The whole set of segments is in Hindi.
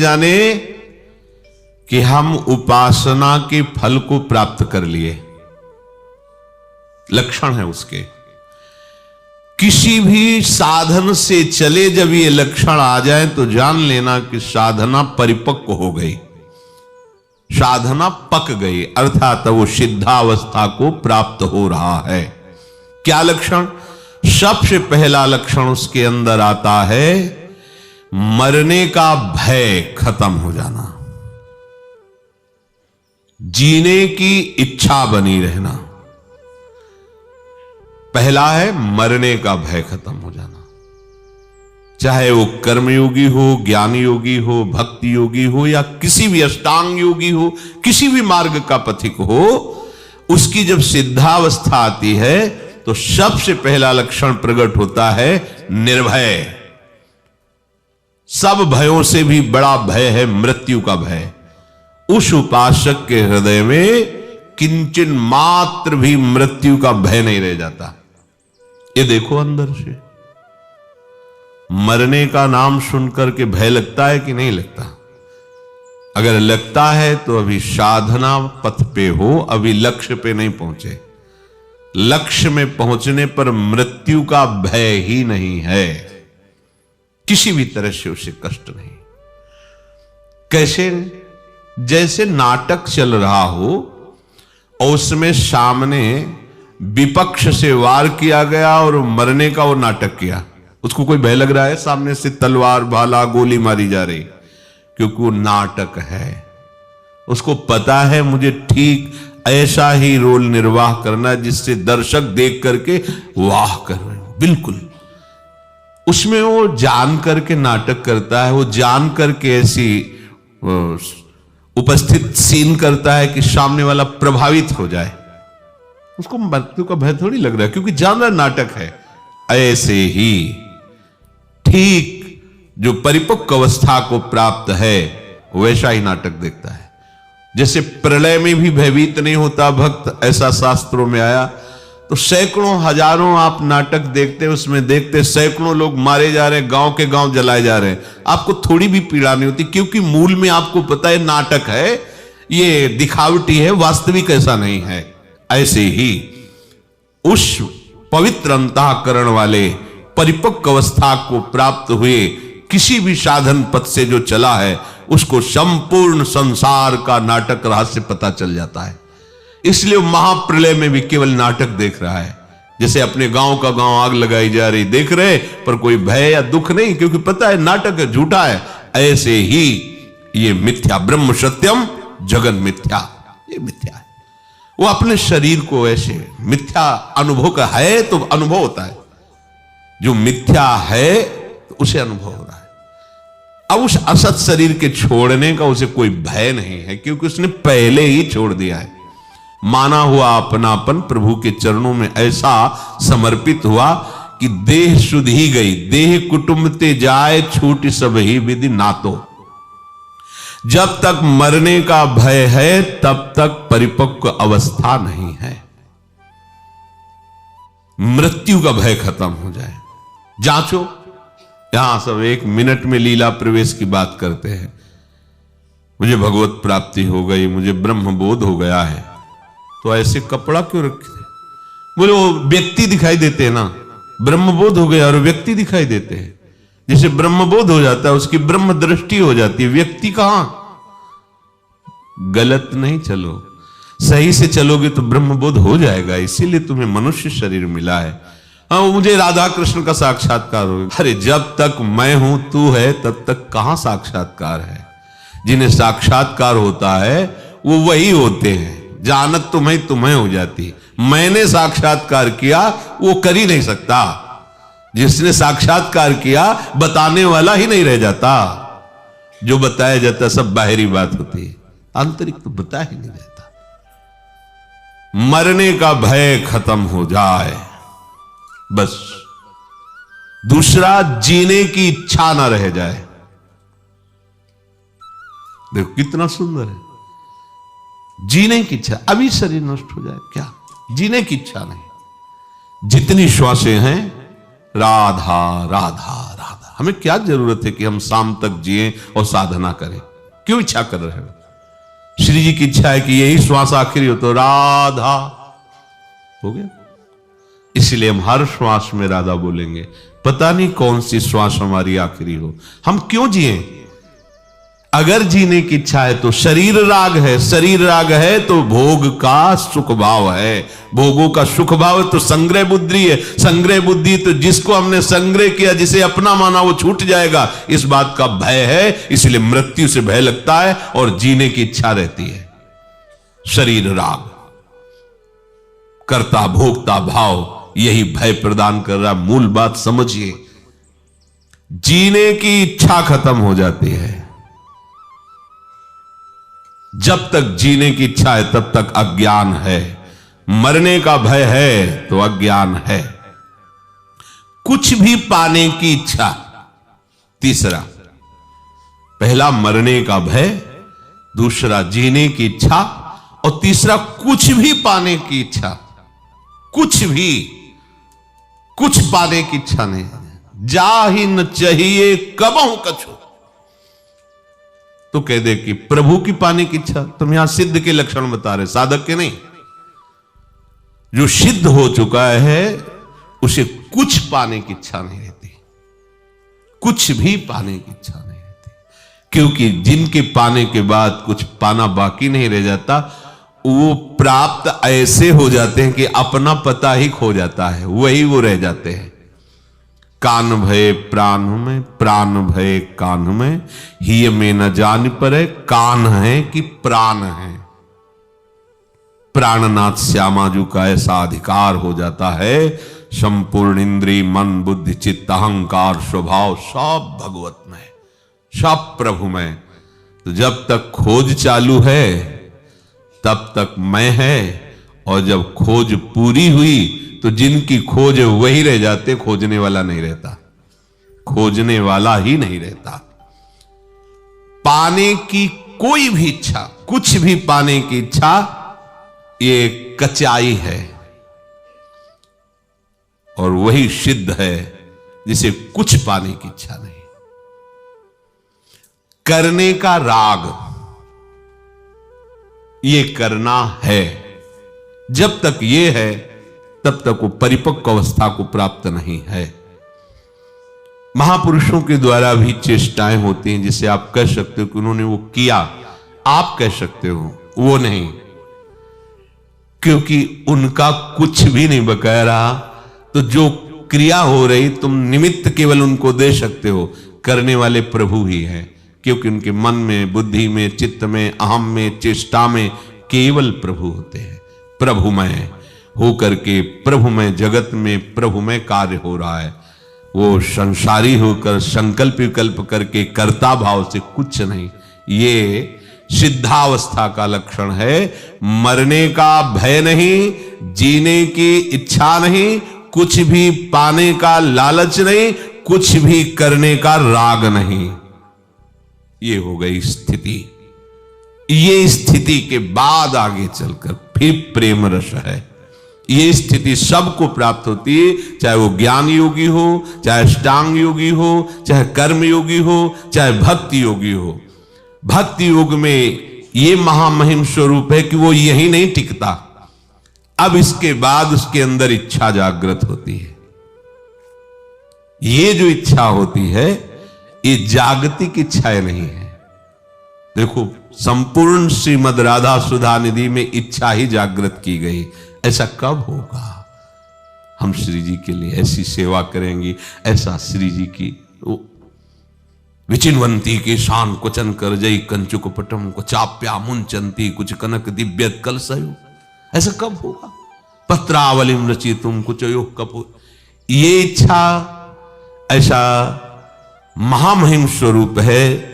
जाने कि हम उपासना के फल को प्राप्त कर लिए। लक्षण है उसके। किसी भी साधन से चले जब ये लक्षण आ जाए तो जान लेना कि साधना परिपक्व हो गई, साधना पक गई, अर्थात वो सिद्धावस्था को प्राप्त हो रहा है। क्या लक्षण? सबसे पहला लक्षण उसके अंदर आता है मरने का भय खत्म हो जाना, जीने की इच्छा बनी रहना। पहला है मरने का भय खत्म हो जाना। चाहे वो कर्मयोगी हो, ज्ञान योगी हो, भक्ति योगी हो, या किसी भी अष्टांग योगी हो, किसी भी मार्ग का पथिक हो, उसकी जब सिद्धावस्था आती है तो सबसे पहला लक्षण प्रकट होता है निर्भय। सब भयों से भी बड़ा भय है मृत्यु का भय। उस उपासक के हृदय में किंचन मात्र भी मृत्यु का भय नहीं रह जाता। ये देखो अंदर से मरने का नाम सुनकर के भय लगता है कि नहीं लगता? अगर लगता है तो अभी साधना पथ पे हो, अभी लक्ष्य पे नहीं पहुंचे। लक्ष्य में पहुंचने पर मृत्यु का भय ही नहीं है, किसी भी तरह से उसे कष्ट नहीं। कैसे? जैसे नाटक चल रहा हो और उसमें सामने विपक्ष से वार किया गया और मरने का वो नाटक किया, उसको कोई भय लग रहा है? सामने से तलवार भाला गोली मारी जा रही, क्योंकि वो नाटक है। उसको पता है मुझे ठीक ऐसा ही रोल निर्वाह करना जिससे दर्शक देख करके वाह कर रहे हो। बिल्कुल उसमें वो जान करके नाटक करता है, वो जान करके ऐसी उपस्थित सीन करता है कि सामने वाला प्रभावित हो जाए। उसको मृत्यु का भय थोड़ी लग रहा है, क्योंकि जान रहा नाटक है। ऐसे ही ठीक जो परिपक्व अवस्था को प्राप्त है वैसा ही नाटक देखता है। जैसे प्रलय में भी भयभीत नहीं होता भक्त, ऐसा शास्त्रों में आया। तो सैकड़ों हजारों आप नाटक देखते, उसमें देखते सैकड़ों लोग मारे जा रहे हैं, गांव के गांव जलाए जा रहे हैं, आपको थोड़ी भी पीड़ा नहीं होती, क्योंकि मूल में आपको पता है नाटक है, ये दिखावटी है, वास्तविक ऐसा नहीं है। ऐसे ही उस पवित्र अंतःकरण वाले परिपक्व अवस्था को प्राप्त हुए किसी भी साधन पथ से जो चला है, उसको संपूर्ण संसार का नाटक रहस्य पता चल जाता है। इसलिए महाप्रलय में भी केवल नाटक देख रहा है। जैसे अपने गांव का गांव आग लगाई जा रही देख रहे, पर कोई भय या दुख नहीं, क्योंकि पता है नाटक है, झूठा है। ऐसे ही ये मिथ्या, ब्रह्म सत्यम जगन मिथ्या, ये मिथ्या है। वो अपने शरीर को ऐसे मिथ्या अनुभव का है तो अनुभव होता है, जो मिथ्या है तो उसे अनुभव हो रहा है। अब उस असत शरीर के छोड़ने का उसे कोई भय नहीं है, क्योंकि उसने पहले ही छोड़ दिया है। माना हुआ अपनापन प्रभु के चरणों में ऐसा समर्पित हुआ कि देह सुध ही गई, देह कुटुंब ते जाए छूट सब ही विधि नातो। जब तक मरने का भय है तब तक परिपक्व अवस्था नहीं है। मृत्यु का भय खत्म हो जाए। जांचो, यहां सब 1 मिनट में लीला प्रवेश की बात करते हैं। मुझे भगवत प्राप्ति हो गई, मुझे ब्रह्म बोध हो गया है, तो ऐसे कपड़ा क्यों रखे? बोले वो व्यक्ति दिखाई देते हैं ना, ब्रह्मबोध हो गया और व्यक्ति दिखाई देते हैं। जिसे ब्रह्मबोध हो जाता है उसकी ब्रह्म दृष्टि हो जाती है, व्यक्ति कहां? गलत नहीं चलो, सही से चलोगे तो ब्रह्मबोध हो जाएगा। इसीलिए तुम्हें मनुष्य शरीर मिला है। हाँ, मुझे राधा कृष्ण का साक्षात्कार हो गया। अरे जब तक मैं हूं तू है तब तक कहां साक्षात्कार है? जिन्हें साक्षात्कार होता है वो वही होते हैं। जानत तुम्हें हो जाती। मैंने साक्षात्कार किया वो कर ही नहीं सकता। जिसने साक्षात्कार किया बताने वाला ही नहीं रह जाता। जो बताया जाता सब बाहरी बात होती है, आंतरिक तो बता ही नहीं जाता। मरने का भय खत्म हो जाए बस। दूसरा, जीने की इच्छा ना रह जाए। देखो कितना सुंदर है, जीने की इच्छा। अभी शरीर नष्ट हो जाए क्या, जीने की इच्छा नहीं। जितनी श्वासें हैं राधा राधा राधा, हमें क्या जरूरत है कि हम शाम तक जिए और साधना करें? क्यों इच्छा कर रहे हो? श्री जी की इच्छा है कि यही श्वास आखिरी हो तो राधा हो गया। इसलिए हम हर श्वास में राधा बोलेंगे। पता नहीं कौन सी श्वास हमारी आखिरी हो, हम क्यों जिए? अगर जीने की इच्छा है तो शरीर राग है, शरीर राग है तो भोग का सुख भाव है, भोगों का सुख भाव है तो संग्रह बुद्धि है, संग्रह बुद्धि तो जिसको हमने संग्रह किया, जिसे अपना माना वो छूट जाएगा, इस बात का भय है। इसलिए मृत्यु से भय लगता है और जीने की इच्छा रहती है। शरीर राग, कर्ता भोक्ता भाव यही भय प्रदान कर रहा। मूल बात समझिए, जीने की इच्छा खत्म हो जाती है। जब तक जीने की इच्छा है तब तक अज्ञान है, मरने का भय है तो अज्ञान है। कुछ भी पाने की इच्छा, तीसरा, पहला मरने का भय, दूसरा जीने की इच्छा और तीसरा कुछ भी पाने की इच्छा। कुछ भी, कुछ पाने की इच्छा नहीं, जा ही न चाहिए कबहू कछु। तो कह दे कि प्रभु की पाने की इच्छा। तुम यहां सिद्ध के लक्षण बता रहे, साधक के नहीं। जो सिद्ध हो चुका है उसे कुछ पाने की इच्छा नहीं रहती, कुछ भी पाने की इच्छा नहीं रहती, क्योंकि जिनके पाने के बाद कुछ पाना बाकी नहीं रह जाता, वो प्राप्त ऐसे हो जाते हैं कि अपना पता ही खो जाता है, वही वो रह जाते हैं। कान भय प्राण में, प्राण भय कान में, ही में न जान पड़े कान है कि प्राण है। प्राणनाथ श्यामाजू का ऐसा अधिकार हो जाता है, संपूर्ण इंद्रिय मन बुद्धि चित्त अहंकार स्वभाव सब भगवत में, सब प्रभु में। तो जब तक खोज चालू है तब तक मैं है, और जब खोज पूरी हुई तो जिनकी खोज है वही रह जाते, खोजने वाला नहीं रहता, खोजने वाला ही नहीं रहता। पाने की कोई भी इच्छा, कुछ भी पाने की इच्छा, ये कचाई है, और वही सिद्ध है जिसे कुछ पाने की इच्छा नहीं। करने का राग, ये करना है, जब तक ये है तब तक वो परिपक्व अवस्था को प्राप्त नहीं है। महापुरुषों के द्वारा भी चेष्टाएं होती हैं, जिसे आप कह सकते हो कि उन्होंने वो किया, आप कह सकते हो, वो नहीं, क्योंकि उनका कुछ भी नहीं बकाया रहा। तो जो क्रिया हो रही, तुम निमित्त केवल उनको दे सकते हो, करने वाले प्रभु ही हैं, क्योंकि उनके मन में, बुद्धि में, चित्त में, अहम में, चेष्टा में केवल प्रभु होते हैं। प्रभुमय होकर के, प्रभुमय जगत में प्रभुमय कार्य हो रहा है। वो संसारी होकर संकल्प विकल्प करके कर्ता भाव से कुछ नहीं। ये सिद्धावस्था का लक्षण है। मरने का भय नहीं, जीने की इच्छा नहीं, कुछ भी पाने का लालच नहीं, कुछ भी करने का राग नहीं। ये हो गई स्थिति। ये स्थिति के बाद आगे चलकर फिर प्रेम रस है। ये स्थिति सबको प्राप्त होती है, चाहे वो ज्ञान योगी हो, चाहे अष्टांग योगी हो, चाहे कर्म योगी हो, चाहे भक्ति योगी हो। भक्ति योग में ये महामहिम स्वरूप है कि वो यही नहीं टिकता, अब इसके बाद उसके अंदर इच्छा जागृत होती है। ये जो इच्छा होती है, ये जागतिक इच्छाएं नहीं है। देखो, संपूर्ण श्रीमद राधा सुधा निधि में इच्छा ही जागृत की गई। ऐसा कब होगा? हम श्री जी के लिए ऐसी सेवा करेंगी, ऐसा श्री जी की विचिन्वंती के शान कुचन कर जई कंचुक पटम को चाप्या मुंचंती कुछ कनक दिव्य कलसयो। ऐसा कब होगा? पत्रावलिम रची तुम कुछ योग कपूर। ये इच्छा ऐसा महामहिम स्वरूप है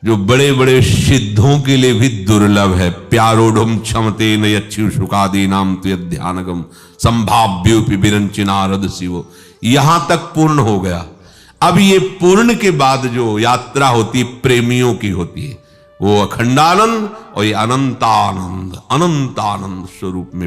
जो बड़े बड़े सिद्धों के लिए भी दुर्लभ है। प्यारोढ़ क्षमते न यच्छु शुकादी नाम तु ध्यानगम संभाव्योपि विरंचिनारद शिवो। यहां तक पूर्ण हो गया। अब ये पूर्ण के बाद जो यात्रा होती प्रेमियों की होती है, वो अखंडानंद और ये अनंतानंद, अनंतानंद स्वरूप में